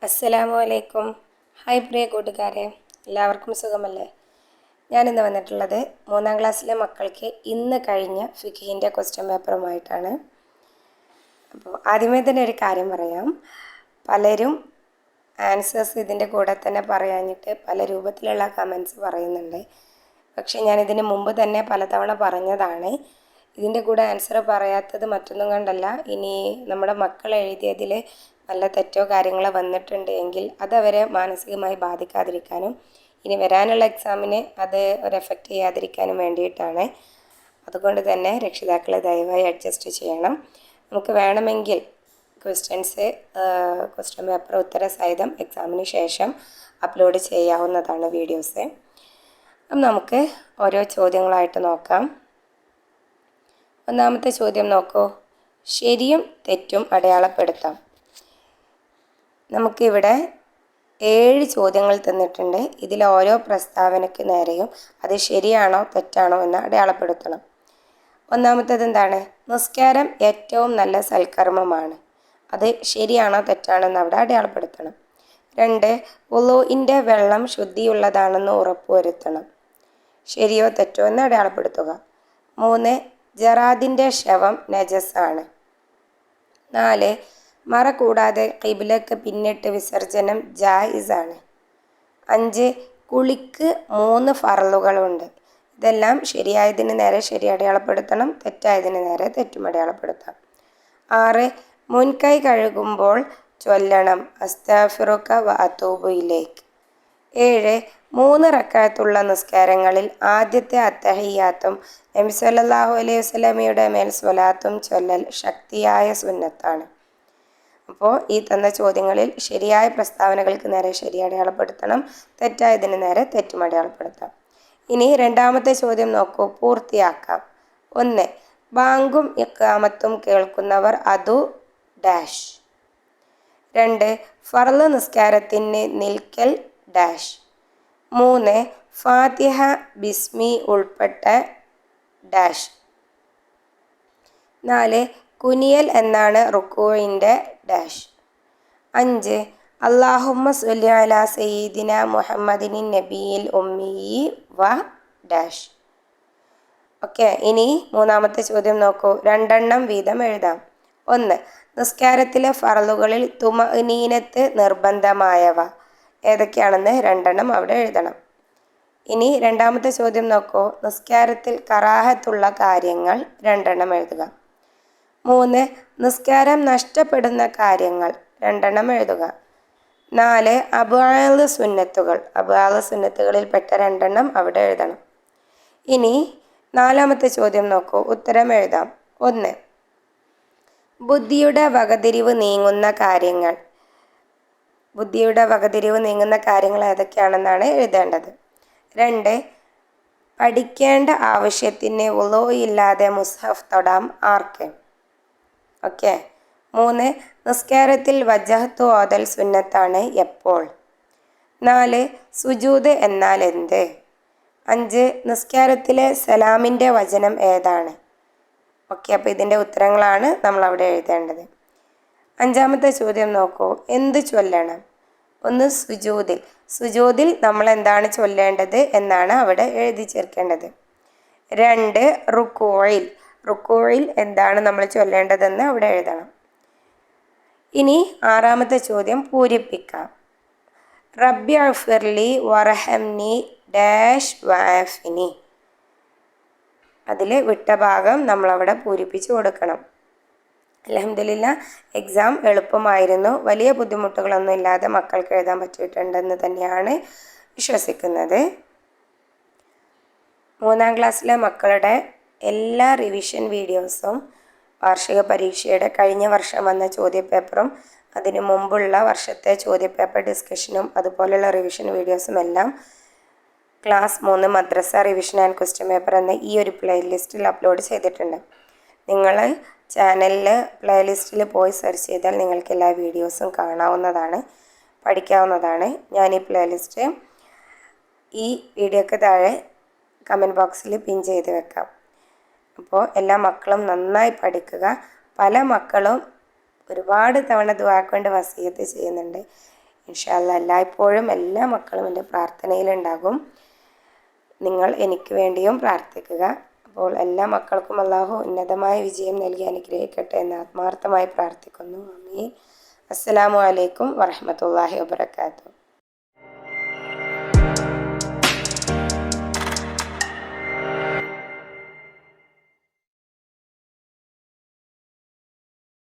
അസ്സലാമു അലൈക്കും. ഹായ് പ്രിയ കൂട്ടുകാരെ, എല്ലാവർക്കും സുഖമല്ലേ? ഞാനിന്ന് വന്നിട്ടുള്ളത് 3-ാം ക്ലാസ്സിലെ മക്കൾക്ക് ഇന്ന് കഴിഞ്ഞ ഫിഖിൻ്റെ ക്വസ്റ്റ്യൻ പേപ്പറുമായിട്ടാണ്. അപ്പോൾ ആദ്യമേ തന്നെ ഒരു കാര്യം പറയാം. പലരും ആൻസേഴ്സ് ഇതിൻ്റെ കൂടെ തന്നെ പറയാഞ്ഞിട്ട് പല രൂപത്തിലുള്ള കമൻസ് പറയുന്നുണ്ട്. പക്ഷേ ഞാനിതിന് മുമ്പ് തന്നെ പലതവണ പറഞ്ഞതാണ്. ഇതിൻ്റെ കൂടെ ആൻസർ പറയാത്തത് മറ്റൊന്നും കൊണ്ടല്ല, ഇനി നമ്മുടെ മക്കൾ എഴുതിയതിൽ നല്ല തെറ്റോ കാര്യങ്ങളോ വന്നിട്ടുണ്ട് എങ്കിൽ അതവരെ മാനസികമായി ബാധിക്കാതിരിക്കാനും ഇനി വരാനുള്ള എക്സാമിന് അത് ഒരു എഫക്റ്റ് ചെയ്യാതിരിക്കാനും വേണ്ടിയിട്ടാണ്. അതുകൊണ്ട് തന്നെ രക്ഷിതാക്കളെ ദയവായി അഡ്ജസ്റ്റ് ചെയ്യണം. നമുക്ക് വേണമെങ്കിൽ ക്വസ്റ്റ്യൻ പേപ്പർ ഉത്തരസഹിതം എക്സാമിന് ശേഷം അപ്ലോഡ് ചെയ്യാവുന്നതാണ് വീഡിയോസ്. അപ്പം നമുക്ക് ഓരോ ചോദ്യങ്ങളായിട്ട് നോക്കാം. ഒന്നാമത്തെ ചോദ്യം നോക്കൂ. ശരിയും തെറ്റും അടയാളപ്പെടുത്താം. നമുക്കിവിടെ 7 ചോദ്യങ്ങൾ തന്നിട്ടുണ്ട്. ഇതിൽ ഓരോ പ്രസ്താവനയ്ക്ക് നേരെയും അത് ശരിയാണോ തെറ്റാണോ എന്ന് അടയാളപ്പെടുത്തണം. ഒന്നാമത്തേത് എന്താണ്? നിസ്കാരം ഏറ്റവും നല്ല സൽക്കർമ്മമാണ്. അത് ശരിയാണോ തെറ്റാണോ എന്ന് അവിടെ അടയാളപ്പെടുത്തണം. 2, വുളൂഇൻ്റെ വെള്ളം ശുദ്ധിയുള്ളതാണെന്ന് ഉറപ്പുവരുത്തണം. ശരിയോ തെറ്റോ എന്ന് അടയാളപ്പെടുത്തുക. 3, ജറാദിൻ്റെ ശവം നജസാണ്. 4, മറ കൂടാതെ ഖിബ്ലക്ക് പിന്നിട്ട് വിസർജനം ജായിസാണ്. 5, കുളിക്ക് 3 ഫർളുകളുണ്ട്. ഇതെല്ലാം ശരിയായതിന് നേരെ ശരി അടയാളപ്പെടുത്തണം, തെറ്റായതിന് നേരെ തെറ്റും അടയാളപ്പെടുത്താം. 6, മുൻകൈ കഴുകുമ്പോൾ ചൊല്ലണം അസ്തഗ്ഫിറുക വ അതൂബു ഇലൈക്. 7, 3 റക്അത്തുള്ള നിസ്കാരങ്ങളിൽ ആദ്യത്തെ അത്തഹിയ്യാത്തും നബി സല്ലല്ലാഹു അലൈഹി വസല്ലമയുടെ മേൽ സ്വലാത്തും ചൊല്ലൽ ശക്തിയായ സുന്നത്താണ്. അപ്പോൾ ഈ തന്ന ചോദ്യങ്ങളിൽ ശരിയായ പ്രസ്താവനകൾക്ക് നേരെ ശരി അടയാളപ്പെടുത്തണം, തെറ്റായതിന് നേരെ തെറ്റും അടയാളപ്പെടുത്താം. ഇനി രണ്ടാമത്തെ ചോദ്യം നോക്കൂ, പൂർത്തിയാക്കാം. 1, ബാങ്കും ഇഖാമത്തും കേൾക്കുന്നവർ അതു ഡാഷ്. 2, ഫർള് നിസ്കാരത്തിന് നിൽക്കൽ ഡാഷ്. 3, ഫാത്തിഹ ബിസ്മി ഉൾപ്പെട്ട ഡാഷ്. 4, കുനിയൽ എന്നാണ് റുക്കൂഇൻ്റെ ഡാഷ്. 5, അല്ലാഹുമ്മ സ്വല്ലി അലാ സയ്യിദിന മുഹമ്മദിൻ നബിയിൽ ഉമ്മിയി വ ഡാഷ്. ഓക്കെ, ഇനി മൂന്നാമത്തെ ചോദ്യം നോക്കൂ. 2 വീതം എഴുതാം. 1, നിസ്കാരത്തിലെ ഫർളുകളിൽ തുമഅനീനത്ത് നിർബന്ധമായവ ഏതൊക്കെയാണെന്ന് 2 അവിടെ എഴുതണം. ഇനി രണ്ടാമത്തെ ചോദ്യം നോക്കൂ. നിസ്കാരത്തിൽ കറാഹത്തുള്ള കാര്യങ്ങൾ 2 എഴുതുക. 3, നിസ്കാരം നഷ്ടപ്പെടുന്ന കാര്യങ്ങൾ 2 എഴുതുക. 4, അബ്ആദ് സുന്നത്തുകളിൽപ്പെട്ട 2 അവിടെ എഴുതണം. ഇനി നാലാമത്തെ ചോദ്യം നോക്കൂ, ഉത്തരം എഴുതാം. 1, ബുദ്ധിയുടെ വകതിരിവ് നീങ്ങുന്ന കാര്യങ്ങൾ ഏതൊക്കെയാണെന്നാണ് എഴുതേണ്ടത്. 2, പഠിക്കേണ്ട ആവശ്യത്തിന് വുളൂ ഇല്ലാതെ മുസ്ഹഫ് തൊടാം ആർക്ക്? ഓക്കെ. 3, നിസ്കാരത്തിൽ വജഹത്ത് ഓതൽ സുന്നത്താണ് എപ്പോൾ? 4, സുജൂദ് എന്നാൽ എന്ത്? 5, നിസ്കാരത്തിലെ സലാമിൻ്റെ വചനം ഏതാണ്? ഓക്കെ, അപ്പോൾ ഇതിൻ്റെ ഉത്തരങ്ങളാണ് നമ്മൾ അവിടെ എഴുതേണ്ടത്. 5ാമത്തെ ചോദ്യം നോക്കൂ. എന്ത് ചൊല്ലണം? 1, സുജൂദിൽ നമ്മൾ എന്താണ് ചൊല്ലേണ്ടത് എന്നാണ് അവിടെ എഴുതി ചേർക്കേണ്ടത്. 2, റുക്കൂഇൽ എന്താണ് നമ്മൾ ചൊല്ലേണ്ടതെന്ന് അവിടെ എഴുതണം. ഇനി 6ാമത്തെ ചോദ്യം പൂരിപ്പിക്കാം. റബ്ബി അഗ്ഫിർലി വറഹംനി ഡാഷ് വആഫിനി. അതിൽ വിട്ട ഭാഗം നമ്മളവിടെ പൂരിപ്പിച്ച് കൊടുക്കണം. അൽഹംദുലില്ലാ, എക്സാം എളുപ്പമായിരുന്നു. വലിയ ബുദ്ധിമുട്ടുകളൊന്നും ഇല്ലാതെ മക്കൾക്ക് എഴുതാൻ പറ്റിയിട്ടുണ്ടെന്ന് തന്നെയാണ് വിശ്വസിക്കുന്നത്. 3-ാം ക്ലാസ്സിലെ മക്കളുടെ എല്ലാ റിവിഷൻ വീഡിയോസും വാർഷിക പരീക്ഷയുടെ കഴിഞ്ഞ വർഷം വന്ന ചോദ്യപേപ്പറും അതിനു മുമ്പുള്ള വർഷത്തെ ചോദ്യപേപ്പർ ഡിസ്കഷനും അതുപോലെയുള്ള റിവിഷൻ വീഡിയോസും എല്ലാം class 3 madrasa revision and question paper എന്ന ഈ ഒരു പ്ലേലിസ്റ്റിൽ അപ്ലോഡ് ചെയ്തിട്ടുണ്ട്. നിങ്ങൾ ചാനലിൽ പ്ലേലിസ്റ്റിൽ പോയി സെർച്ച് ചെയ്താൽ നിങ്ങൾക്ക് എല്ലാ വീഡിയോസും കാണാവുന്നതാണ്, പഠിക്കാവുന്നതാണ്. ഞാൻ ഈ പ്ലേലിസ്റ്റ് ഈ വീഡിയോക്ക് താഴെ കമൻറ്റ് ബോക്സിൽ പിൻ ചെയ്ത് വെക്കാം. അപ്പോൾ എല്ലാ മക്കളും നന്നായി പഠിക്കുക. പല മക്കളും ഒരുപാട് തവണ ദുആ കൊണ്ട് വസിയത്ത് ചെയ്യുന്നുണ്ട്. ഇൻഷാ അല്ലാ എല്ലായ്പ്പോഴും എല്ലാ മക്കളും എൻ്റെ പ്രാർത്ഥനയിലുണ്ടാകും. നിങ്ങൾ എനിക്ക് വേണ്ടിയും പ്രാർത്ഥിക്കുക. അപ്പോൾ എല്ലാ മക്കൾക്കും അള്ളാഹു ഉന്നതമായ വിജയം നൽകി അനുഗ്രഹിക്കട്ടെ എന്ന് ആത്മാർത്ഥമായി പ്രാർത്ഥിക്കുന്നു. ആമീൻ. അസ്സലാമു അലൈക്കും വറഹ്മത്തുള്ളാഹി വബറകാതുഹു.